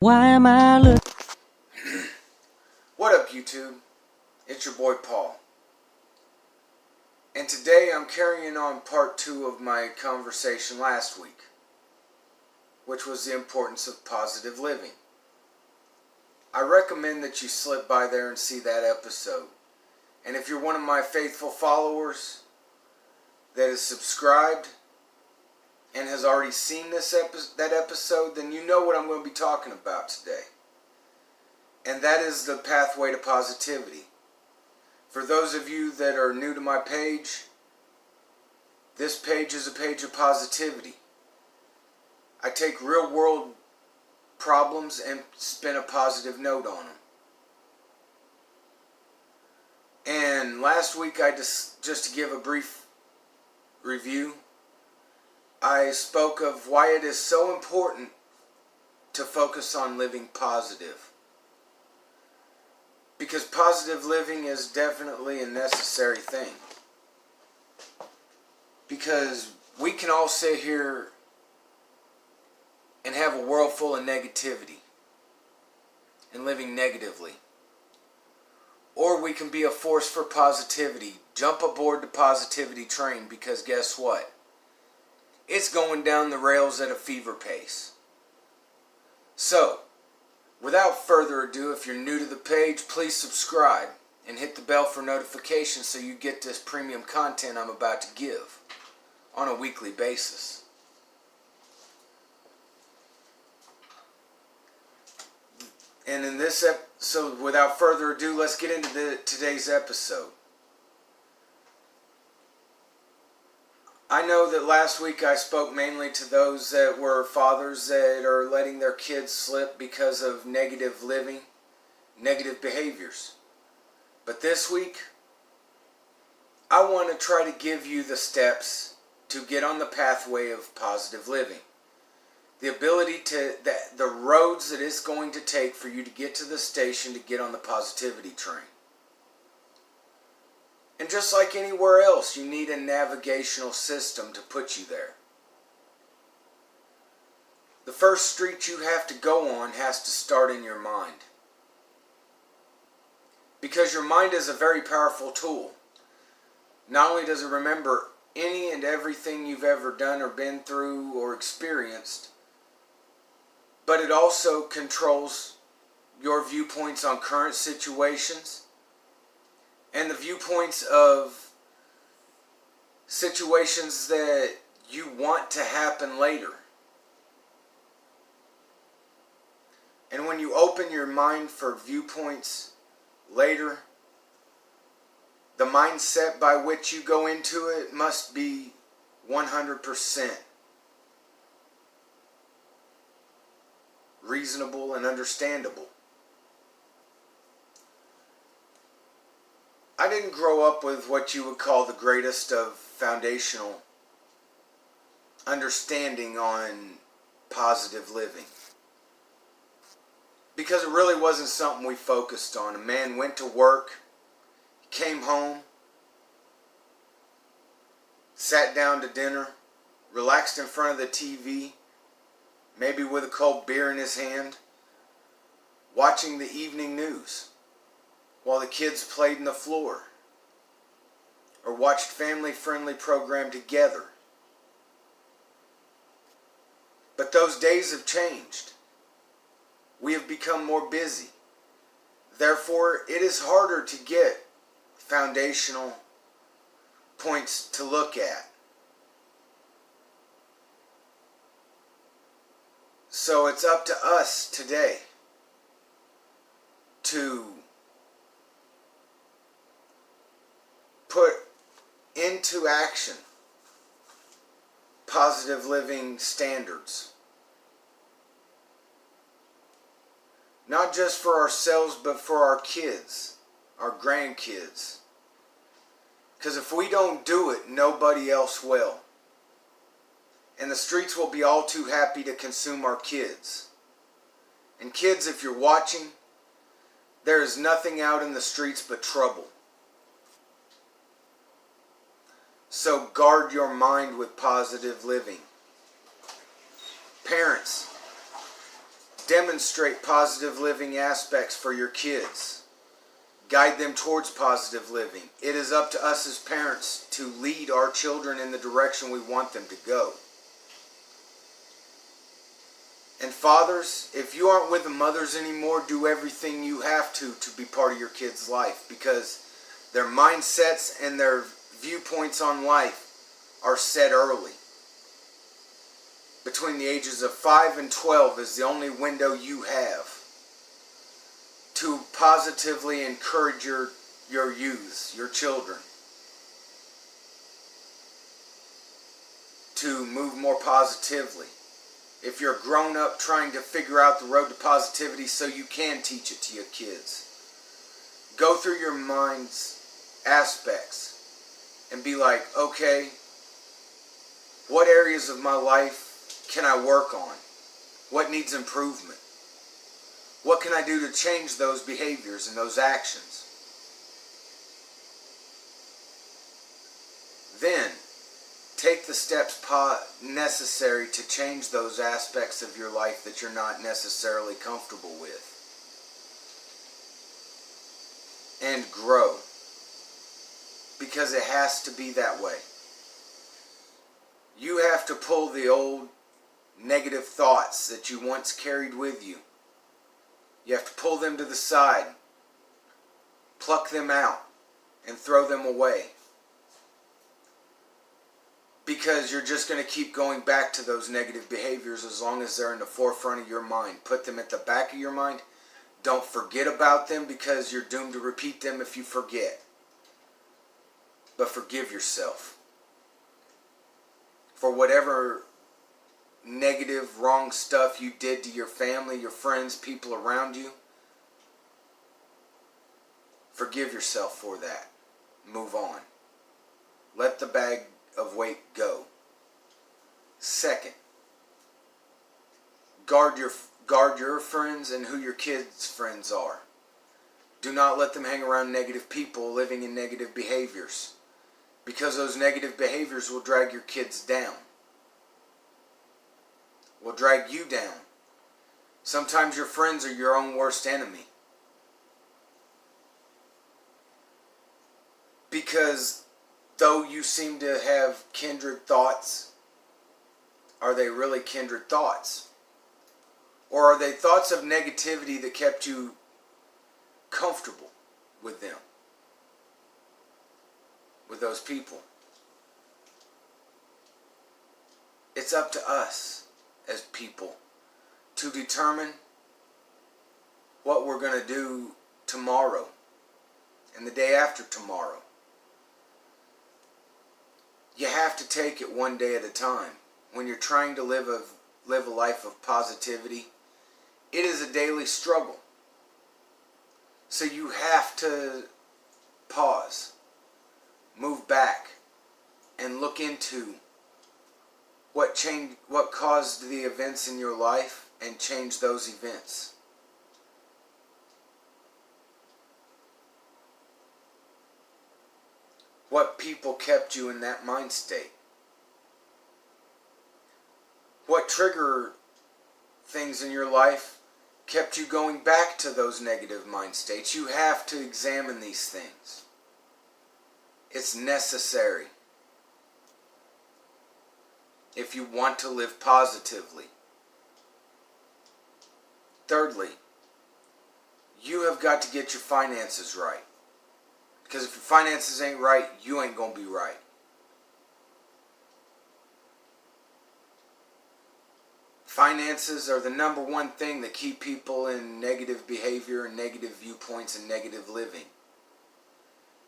Why am I looking? What up, YouTube? It's your boy Paul. And today I'm carrying on part 2 of my conversation last week, which was the importance of positive living. I recommend that you slip by there and see that episode. And if you're one of my faithful followers that is subscribed and has already seen that episode, then you know what I'm going to be talking about today. And that is the pathway to positivity. For those of you that are new to my page, this page is a page of positivity. I take real world problems and spin a positive note on them. And last week, just to give a brief review, I spoke of why it is so important to focus on living positive. Because positive living is definitely a necessary thing. Because we can all sit here and have a world full of negativity and living negatively. Or we can be a force for positivity. Jump aboard the positivity train, because guess what? It's going down the rails at a fever pace. So, without further ado, if you're new to the page, please subscribe and hit the bell for notifications so you get this premium content I'm about to give on a weekly basis. And in this so without further ado, let's get into today's episode. I know that last week I spoke mainly to those that were fathers that are letting their kids slip because of negative living, negative behaviors. But this week, I want to try to give you the steps to get on the pathway of positive living. The ability to, the roads that it's going to take for you to get to the station to get on the positivity train. And just like anywhere else, you need a navigational system to put you there. The first street you have to go on has to start in your mind. Because your mind is a very powerful tool. Not only does it remember any and everything you've ever done or been through or experienced, but it also controls your viewpoints on current situations and the viewpoints of situations that you want to happen later. And when you open your mind for viewpoints later, the mindset by which you go into it must be 100% reasonable and understandable. I didn't grow up with what you would call the greatest of foundational understanding on positive living. Because it really wasn't something we focused on. A man went to work, came home, sat down to dinner, relaxed in front of the TV, maybe with a cold beer in his hand, watching the evening news while the kids played on the floor or watched family-friendly program together. But those days have changed. We have become more busy. Therefore, it is harder to get foundational points to look at. So it's up to us today to put into action positive living standards. Not just for ourselves, but for our kids, our grandkids. Because if we don't do it, nobody else will. And the streets will be all too happy to consume our kids. And kids, if you're watching, there is nothing out in the streets but trouble. So guard your mind with positive living. Parents, Demonstrate positive living aspects for your kids. Guide them towards positive living. It is up to us as parents to lead our children in the direction we want them to go. And fathers, if you aren't with the mothers anymore, do everything you have to be part of your kids' life, because their mindsets and their viewpoints on life are set early. Between the ages of 5 and 12 is the only window you have to positively encourage your youths, your children, to move more positively. If you're grown up trying to figure out the road to positivity so you can teach it to your kids, go through your mind's aspects and be like, okay, what areas of my life can I work on? What needs improvement? What can I do to change those behaviors and those actions? Then, take the steps necessary to change those aspects of your life that you're not necessarily comfortable with. And grow. Because it has to be that way. You have to pull the old negative thoughts that you once carried with you. You have to pull them to the side, pluck them out, and throw them away. Because you're just going to keep going back to those negative behaviors as long as they're in the forefront of your mind. Put them at the back of your mind. Don't forget about them, because you're doomed to repeat them if you forget. But forgive yourself for whatever negative, wrong stuff you did to your family, your friends, people around you. Forgive yourself for that. Move on. Let the bag of weight go. Second, guard your friends and who your kids' friends are. Do not let them hang around negative people living in negative behaviors, because those negative behaviors will drag your kids down. Will drag you down. Sometimes your friends are your own worst enemy. Because though you seem to have kindred thoughts, are they really kindred thoughts? Or are they thoughts of negativity that kept you comfortable with them? With those people? It's up to us as people to determine what we're going to do tomorrow and the day after tomorrow. You have to take it one day at a time. When you're trying to live a life of positivity, it is a daily struggle. So you have to pause, move back, and look into what caused the events in your life and change those events. What people kept you in that mind state? What trigger things in your life kept you going back to those negative mind states? You have to examine these things. It's necessary if you want to live positively. Thirdly, you have got to get your finances right. Because if your finances ain't right, you ain't going to be right. Finances are the number one thing that keep people in negative behavior and negative viewpoints and negative living.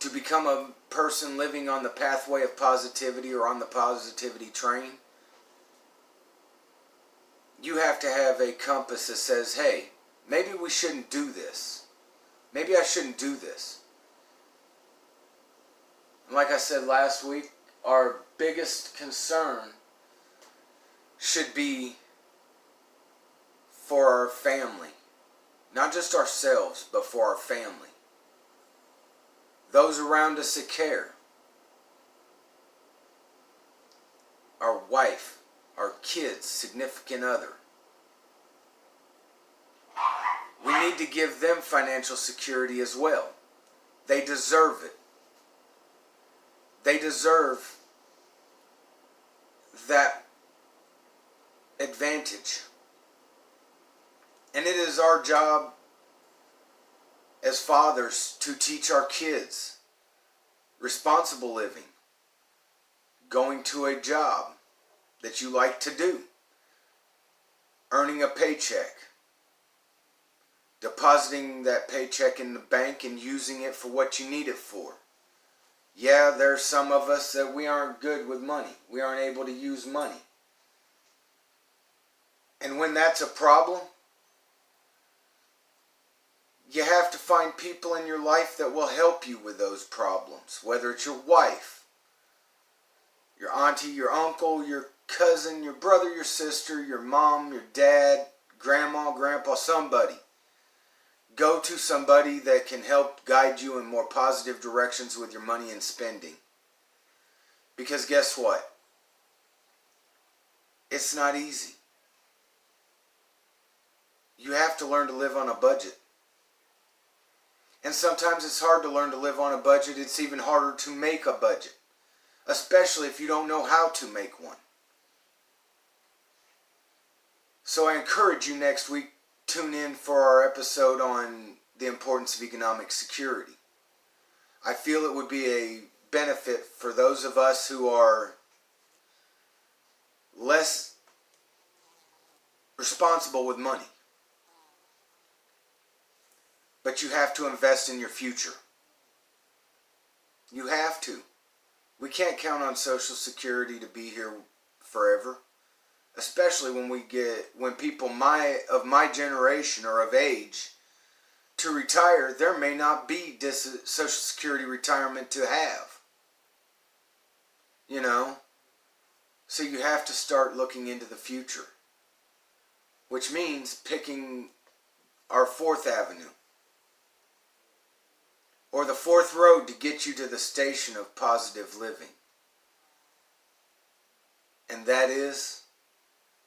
To become a person living on the pathway of positivity or on the positivity train, you have to have a compass that says, hey, maybe we shouldn't do this. Maybe I shouldn't do this. And like I said last week, our biggest concern should be for our family. Not just ourselves, but for our family. Those around us that care. Our wife, our kids, significant other. need to give them financial security as well. They deserve it. They deserve that advantage. And it is our job as fathers to teach our kids responsible living, going to a job that you like to do, earning a paycheck, depositing that paycheck in the bank and using it for what you need it for. Yeah, there's some of us that we aren't good with money. We aren't able to use money. And when that's a problem, you have to find people in your life that will help you with those problems. Whether it's your wife, your auntie, your uncle, your cousin, your brother, your sister, your mom, your dad, grandma, grandpa, somebody. Go to somebody that can help guide you in more positive directions with your money and spending. Because guess what? It's not easy. You have to learn to live on a budget. And sometimes it's hard to learn to live on a budget. It's even harder to make a budget, especially if you don't know how to make one. So I encourage you next week, tune in for our episode on the importance of economic security. I feel it would be a benefit for those of us who are less responsible with money. But you have to invest in your future. You have to. We can't count on Social Security to be here forever. Especially when people of my generation or of age to retire, there may not be Social Security retirement to have. You know? So you have to start looking into the future. Which means picking our 4th Avenue. Or the 4th road to get you to the station of positive living. And that is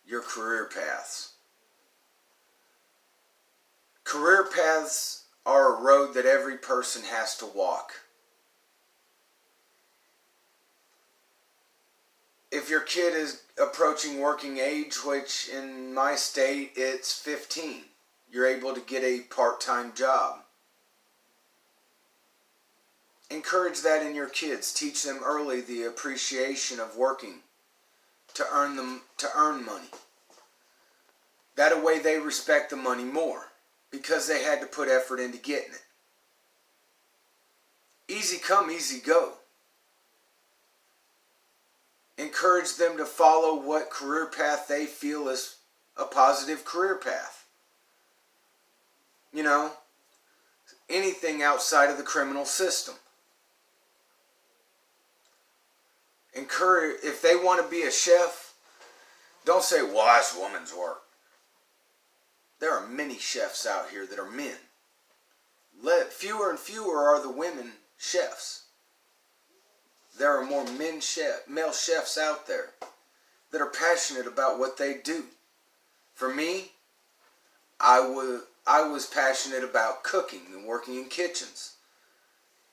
your career paths. Career paths are a road that every person has to walk. If your kid is approaching working age, which in my state it's 15, you're able to get a part-time job. Encourage that in your kids. Teach them early the appreciation of working to earn money. That way they respect the money more because they had to put effort into getting it. Easy come, easy go. Encourage them to follow what career path they feel is a positive career path. You know, anything outside of the criminal system. Encourage, if they want to be a chef, don't say, well, that's woman's work. There are many chefs out here that are men. Fewer and fewer are the women chefs. There are more male chefs out there that are passionate about what they do. For me, I was passionate about cooking and working in kitchens.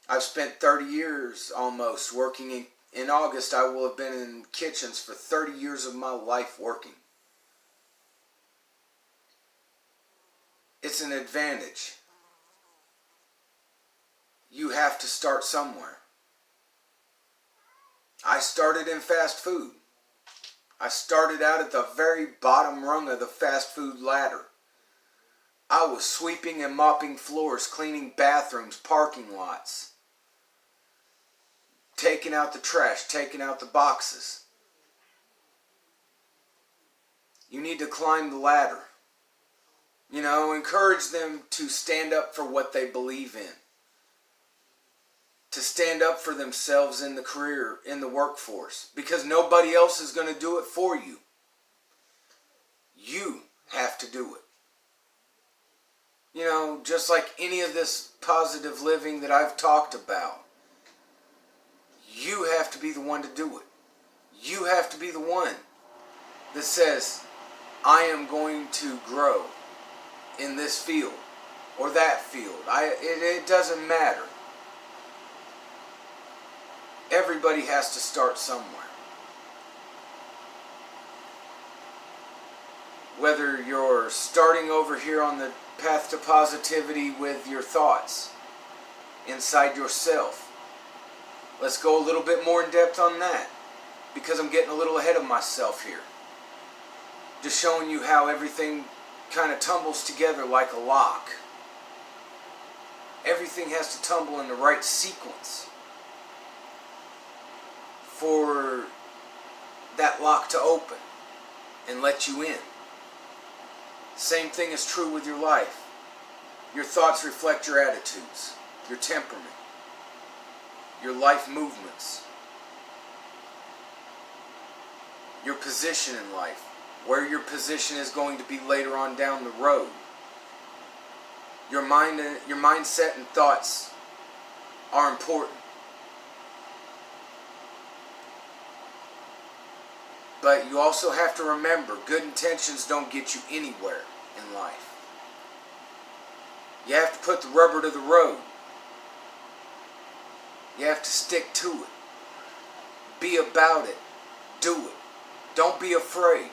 I've spent 30 years almost working in August, I will have been in kitchens for 30 years of my life working. It's an advantage. You have to start somewhere. I started in fast food. I started out at the very bottom rung of the fast food ladder. I was sweeping and mopping floors, cleaning bathrooms, parking lots. Taking out the trash, taking out the boxes. You need to climb the ladder. You know, encourage them to stand up for what they believe in. To stand up for themselves in the career, in the workforce. Because nobody else is going to do it for you. You have to do it. You know, just like any of this positive living that I've talked about. You have to be the one to do it. You have to be the one that says, I am going to grow in this field. or that field. It doesn't matter. Everybody has to start somewhere. Whether you're starting over here on the path to positivity with your thoughts inside yourself. Let's go a little bit more in depth on that, because I'm getting a little ahead of myself here. Just showing you how everything kind of tumbles together like a lock. Everything has to tumble in the right sequence for that lock to open and let you in. Same thing is true with your life. Your thoughts reflect your attitudes, your temperament, your life movements, your position in life, where your position is going to be later on down the road. Your mind and your mindset and thoughts are important. But you also have to remember, good intentions don't get you anywhere in life. You have to put the rubber to the road. You have to stick to it. Be about it. Do it. Don't be afraid.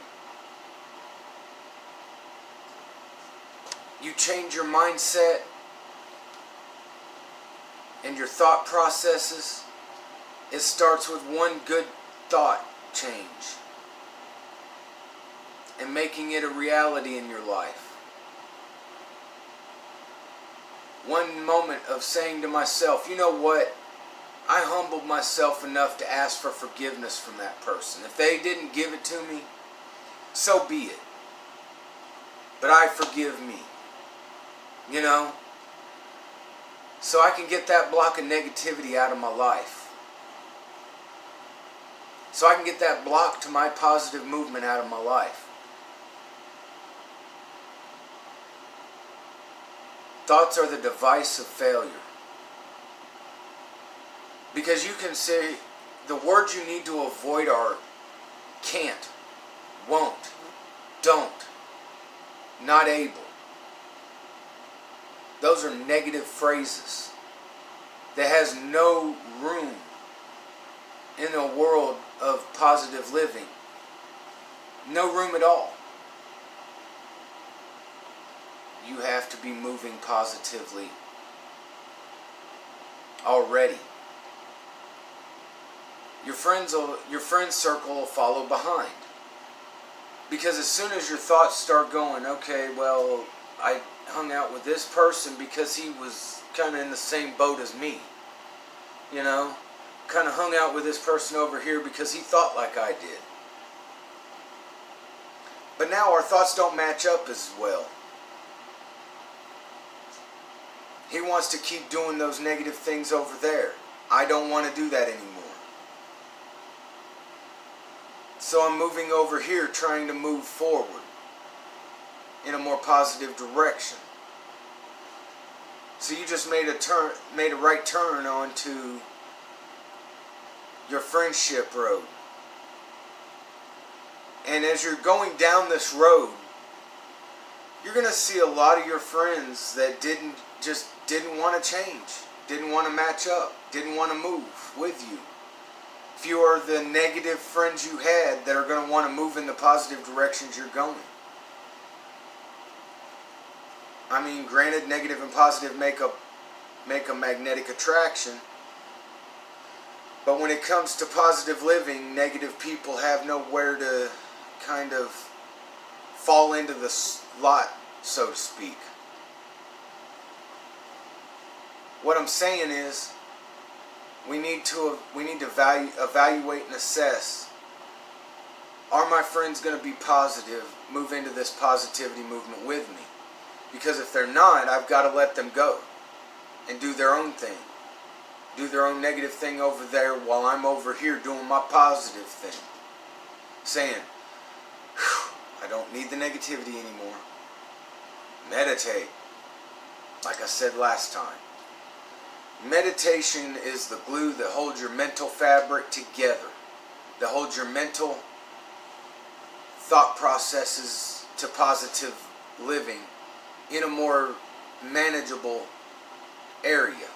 You change your mindset and your thought processes. It starts with one good thought change and making it a reality in your life. One moment of saying to myself, you know what? I humbled myself enough to ask for forgiveness from that person. If they didn't give it to me, so be it. But I forgive me. You know? So I can get that block of negativity out of my life. So I can get that block to my positive movement out of my life. Thoughts are the device of failure. Because you can say, the words you need to avoid are can't, won't, don't, not able. Those are negative phrases that has no room in a world of positive living. No room at all. You have to be moving positively already. Your friends circle will follow behind. Because as soon as your thoughts start going, okay, well, I hung out with this person because he was kind of in the same boat as me. You know? Kind of hung out with this person over here because he thought like I did. But now our thoughts don't match up as well. He wants to keep doing those negative things over there. I don't want to do that anymore. So I'm moving over here, trying to move forward in a more positive direction. So you just made a right turn onto your friendship road. And as you're going down this road, you're going to see a lot of your friends that didn't want to change, didn't want to match up, didn't want to move with you. Few are the negative friends you had that are going to want to move in the positive directions you're going. I mean, granted, negative and positive make a magnetic attraction. But when it comes to positive living, negative people have nowhere to kind of fall into the slot, so to speak. What I'm saying is, we need to evaluate and assess. Are my friends going to be positive, move into this positivity movement with me? Because if they're not, I've got to let them go and do their own thing. Do their own negative thing over there while I'm over here doing my positive thing. Saying, I don't need the negativity anymore. Meditate. Like I said last time. Meditation is the glue that holds your mental fabric together. That holds your mental thought processes to positive living in a more manageable area.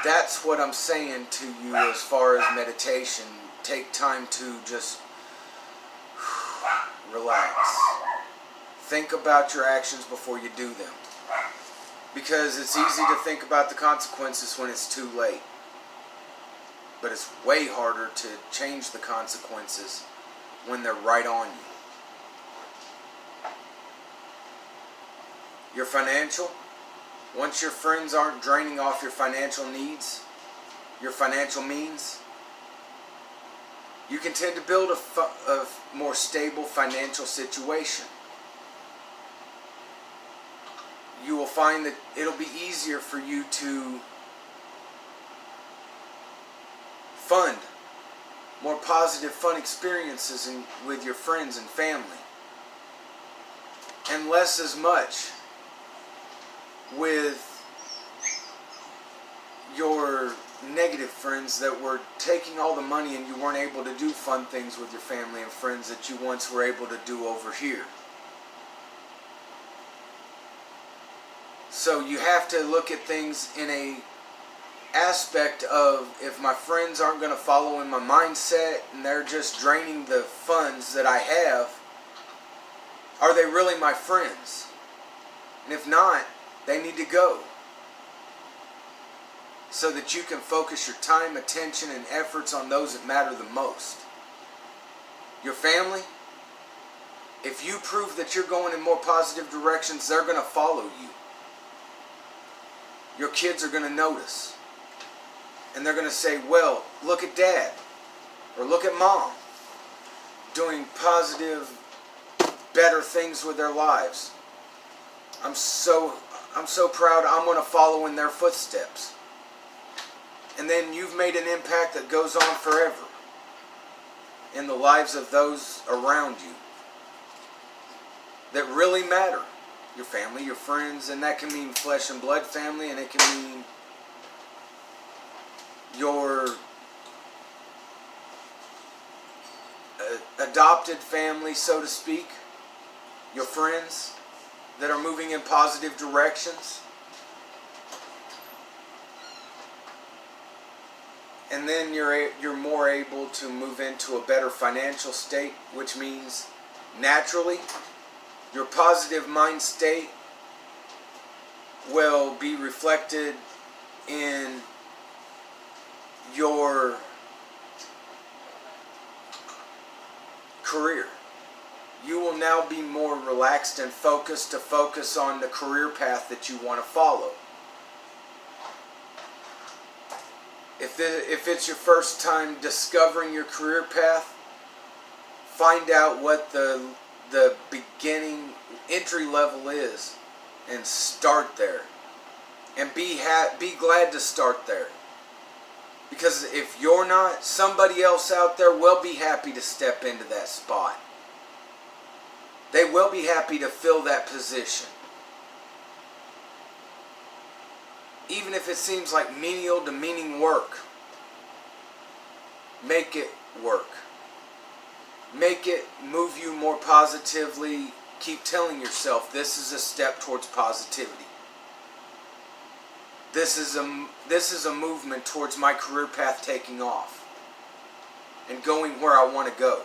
That's what I'm saying to you as far as meditation. Take time to just relax. Think about your actions before you do them. Because it's easy to think about the consequences when it's too late. But it's way harder to change the consequences when they're right on you. Your financial, once your friends aren't draining off your financial needs, your financial means, you can tend to build a more stable financial situation. You will find that it'll be easier for you to fund more positive, fun experiences with your friends and family. And less as much with your negative friends that were taking all the money and you weren't able to do fun things with your family and friends that you once were able to do over here. So you have to look at things in a aspect of, if my friends aren't going to follow in my mindset and they're just draining the funds that I have, are they really my friends? And if not, they need to go. So that you can focus your time, attention, and efforts on those that matter the most. Your family, if you prove that you're going in more positive directions, they're going to follow you. Your kids are going to notice. And they're going to say, well, look at Dad. Or look at Mom. Doing positive, better things with their lives. I'm so proud. I'm going to follow in their footsteps. And then you've made an impact that goes on forever in the lives of those around you that really matter. Your family, your friends, and that can mean flesh and blood family, and it can mean your adopted family, so to speak, your friends that are moving in positive directions. And then you're more able to move into a better financial state, which means naturally your positive mind state will be reflected in your career. You will now be more relaxed and focused to focus on the career path that you want to follow. If it's your first time discovering your career path, find out what the beginning entry level is and start there. And be glad to start there. Because if you're not, somebody else out there will be happy to step into that spot. They will be happy to fill that position. Even if it seems like menial, demeaning work, make it work. Make it move you more positively. Keep telling yourself this is a step towards positivity. This is a movement towards my career path taking off and going where I want to go.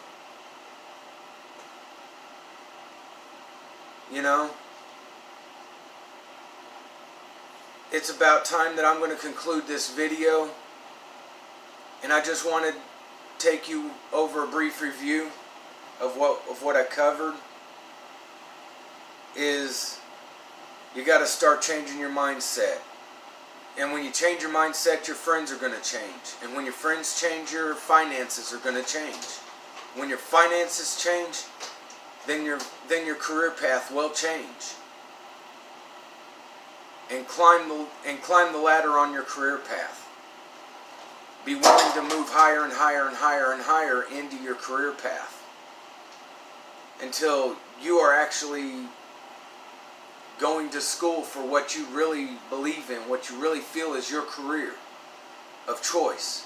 You know? It's about time that I'm going to conclude this video. And I just want to take you over a brief review of what I covered. Is you got to start changing your mindset. And when you change your mindset, your friends are going to change. And when your friends change, your finances are going to change. When your finances change, then your career path will change. And climb the ladder on your career path. Be willing to move higher and higher and higher and higher into your career path until you are actually going to school for what you really believe in, what you really feel is your career of choice,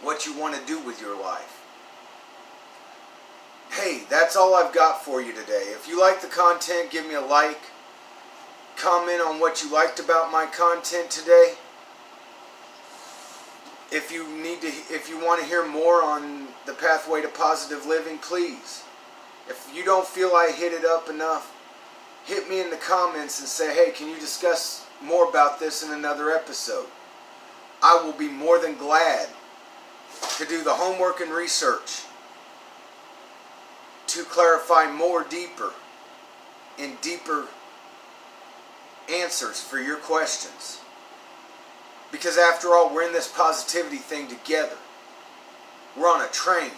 what you want to do with your life. hey, that's all I've got for you today. If you like the content, give me a like. Comment on what you liked about my content today. If you want to hear more on the pathway to positive living, please. If you don't feel I hit it up enough, hit me in the comments and say, hey, can you discuss more about this in another episode? I will be more than glad to do the homework and research to clarify more deeper answers for your questions. Because after all, we're in this positivity thing together. We're on a train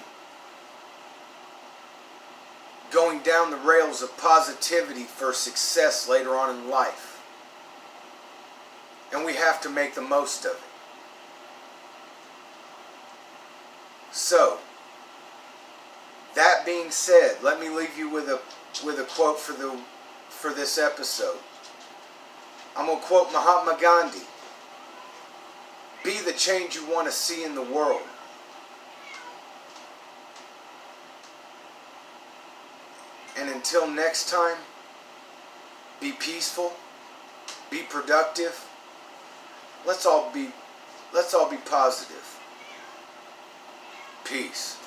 going down the rails of positivity for success later on in life. And we have to make the most of it. So, that being said, let me leave you with a quote for this episode. I'm going to quote Mahatma Gandhi. Be the change you want to see in the world. And until next time, be peaceful, be productive. Let's all be positive. Peace.